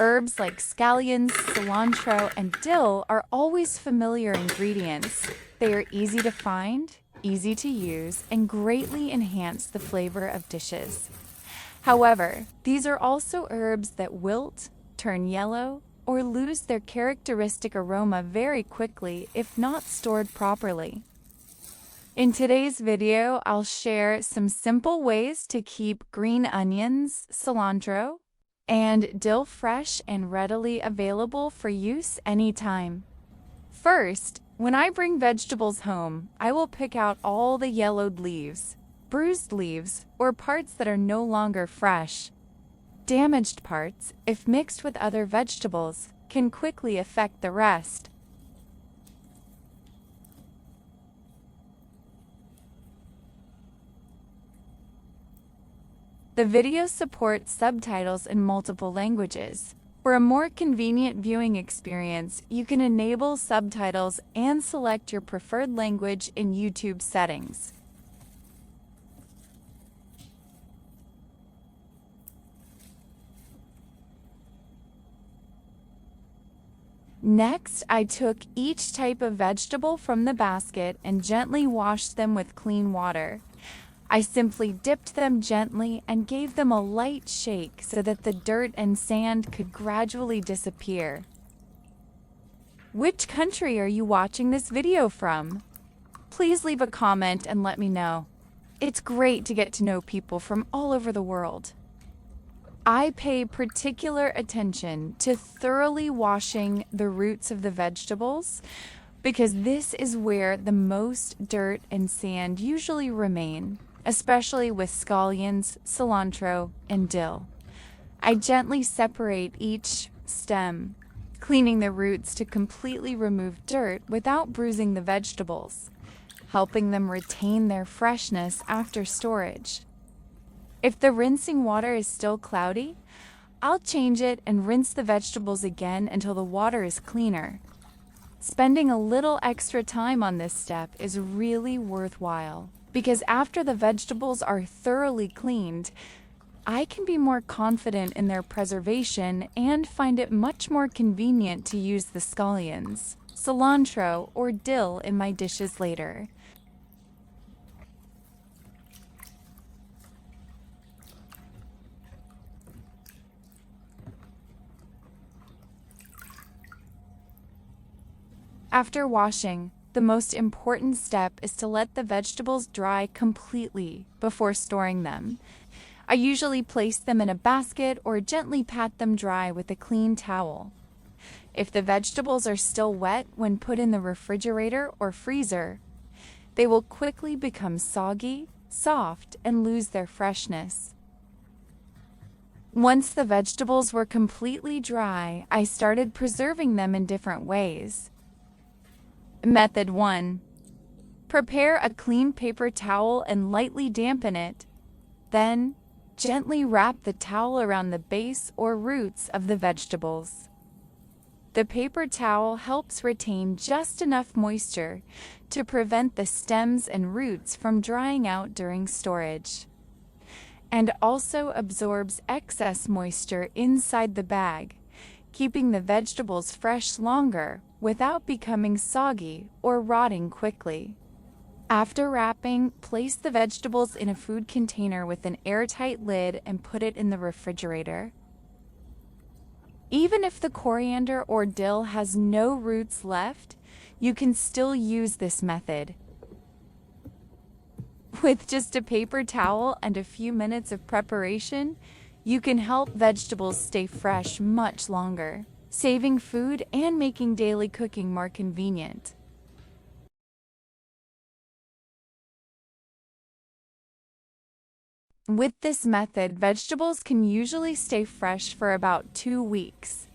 Herbs like scallions, cilantro, and dill are always familiar ingredients. They are easy to find, easy to use, and greatly enhance the flavor of dishes. However, these are also herbs that wilt, turn yellow, or lose their characteristic aroma very quickly if not stored properly. In today's video, I'll share some simple ways to keep green onions, cilantro, and dill fresh and readily available for use anytime. First, when I bring vegetables home, I will pick out all the yellowed leaves, bruised leaves, or parts that are no longer fresh. Damaged parts, if mixed with other vegetables, can quickly affect the rest. The video supports subtitles in multiple languages. For a more convenient viewing experience, you can enable subtitles and select your preferred language in YouTube settings. Next, I took each type of vegetable from the basket and gently washed them with clean water. I simply dipped them gently and gave them a light shake so that the dirt and sand could gradually disappear. Which country are you watching this video from? Please leave a comment and let me know. It's great to get to know people from all over the world. I pay particular attention to thoroughly washing the roots of the vegetables because this is where the most dirt and sand usually remain, especially with scallions, cilantro, and dill. I gently separate each stem, cleaning the roots to completely remove dirt without bruising the vegetables, helping them retain their freshness after storage. If the rinsing water is still cloudy, I'll change it and rinse the vegetables again until the water is cleaner. Spending a little extra time on this step is really worthwhile because after the vegetables are thoroughly cleaned, I can be more confident in their preservation and find it much more convenient to use the scallions, cilantro, or dill in my dishes later. After washing, the most important step is to let the vegetables dry completely before storing them. I usually place them in a basket or gently pat them dry with a clean towel. If the vegetables are still wet when put in the refrigerator or freezer, they will quickly become soggy, soft, and lose their freshness. Once the vegetables were completely dry, I started preserving them in different ways. Method 1. Prepare a clean paper towel and lightly dampen it. Then, gently wrap the towel around the base or roots of the vegetables. The paper towel helps retain just enough moisture to prevent the stems and roots from drying out during storage, and also absorbs excess moisture inside the bag, keeping the vegetables fresh longer without becoming soggy or rotting quickly. After wrapping, place the vegetables in a food container with an airtight lid and put it in the refrigerator. Even if the coriander or dill has no roots left, you can still use this method. With just a paper towel and a few minutes of preparation, you can help vegetables stay fresh much longer, saving food and making daily cooking more convenient. With this method, vegetables can usually stay fresh for about 2 weeks.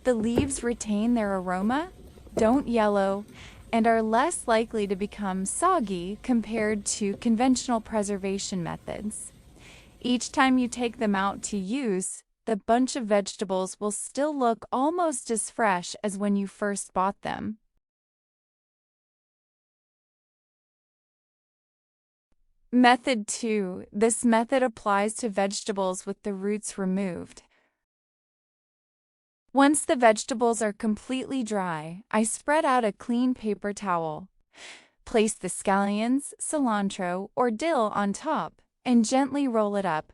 The leaves retain their aroma, don't yellow, and are less likely to become soggy compared to conventional preservation methods. Each time you take them out to use, the bunch of vegetables will still look almost as fresh as when you first bought them. Method 2. This method applies to vegetables with the roots removed. Once the vegetables are completely dry, I spread out a clean paper towel. Place the scallions, cilantro, or dill on top, and gently roll it up.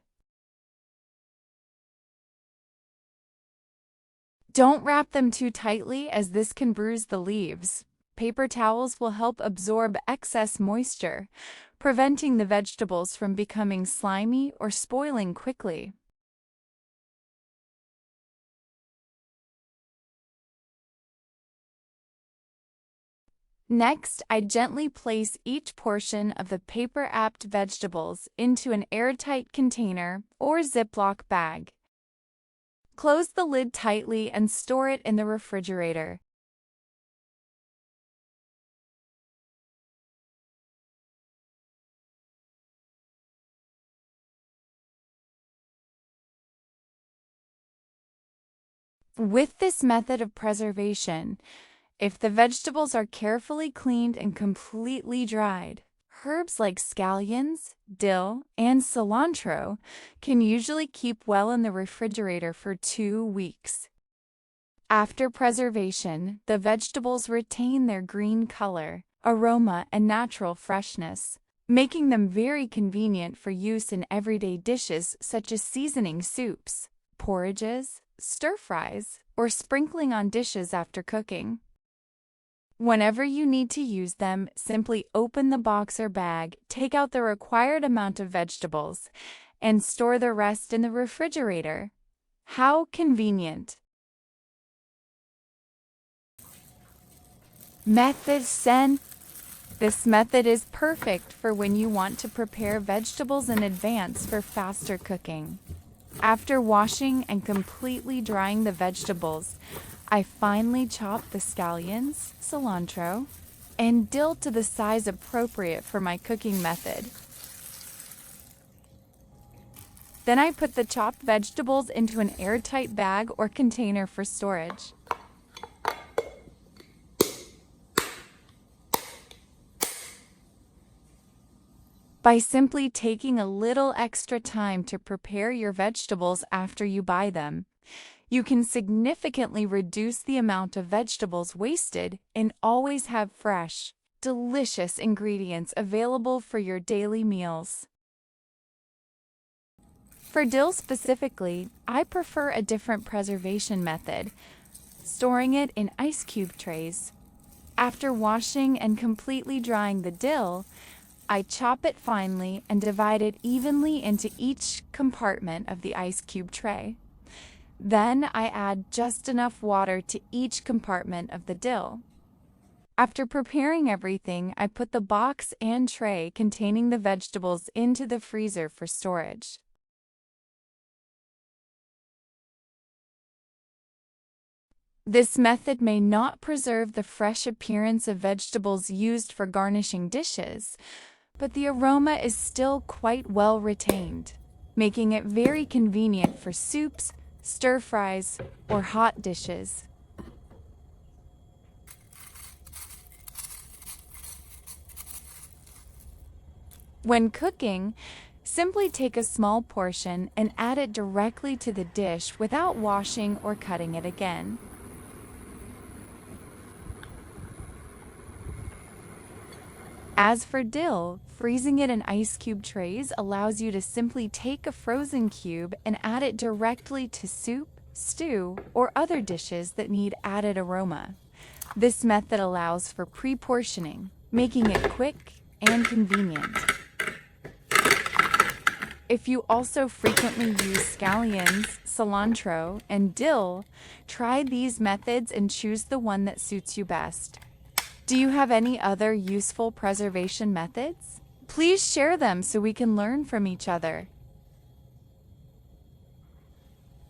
Don't wrap them too tightly as this can bruise the leaves. Paper towels will help absorb excess moisture, preventing the vegetables from becoming slimy or spoiling quickly. Next, I gently place each portion of the paper-wrapped vegetables into an airtight container or Ziploc bag. Close the lid tightly and store it in the refrigerator. With this method of preservation, if the vegetables are carefully cleaned and completely dried, herbs like scallions, dill, and cilantro can usually keep well in the refrigerator for 2 weeks. After preservation, the vegetables retain their green color, aroma, and natural freshness, making them very convenient for use in everyday dishes such as seasoning soups, porridges, stir-fries, or sprinkling on dishes after cooking. Whenever you need to use them, simply open the box or bag, take out the required amount of vegetables, and store the rest in the refrigerator. How convenient! Method 10. This method is perfect for when you want to prepare vegetables in advance for faster cooking. After washing and completely drying the vegetables, I finely chop the scallions, cilantro, and dill to the size appropriate for my cooking method. Then I put the chopped vegetables into an airtight bag or container for storage. By simply taking a little extra time to prepare your vegetables after you buy them, you can significantly reduce the amount of vegetables wasted and always have fresh, delicious ingredients available for your daily meals. For dill specifically, I prefer a different preservation method, storing it in ice cube trays. After washing and completely drying the dill, I chop it finely and divide it evenly into each compartment of the ice cube tray. Then I add just enough water to each compartment of the dill. After preparing everything, I put the box and tray containing the vegetables into the freezer for storage. This method may not preserve the fresh appearance of vegetables used for garnishing dishes, but the aroma is still quite well retained, making it very convenient for soups, stir-fries, or hot dishes. When cooking, simply take a small portion and add it directly to the dish without washing or cutting it again. As for dill, freezing it in ice cube trays allows you to simply take a frozen cube and add it directly to soup, stew, or other dishes that need added aroma. This method allows for pre-portioning, making it quick and convenient. If you also frequently use scallions, cilantro, and dill, try these methods and choose the one that suits you best. Do you have any other useful preservation methods? Please share them so we can learn from each other.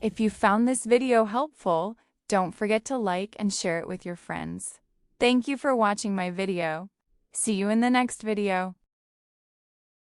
If you found this video helpful, don't forget to like and share it with your friends. Thank you for watching my video. See you in the next video.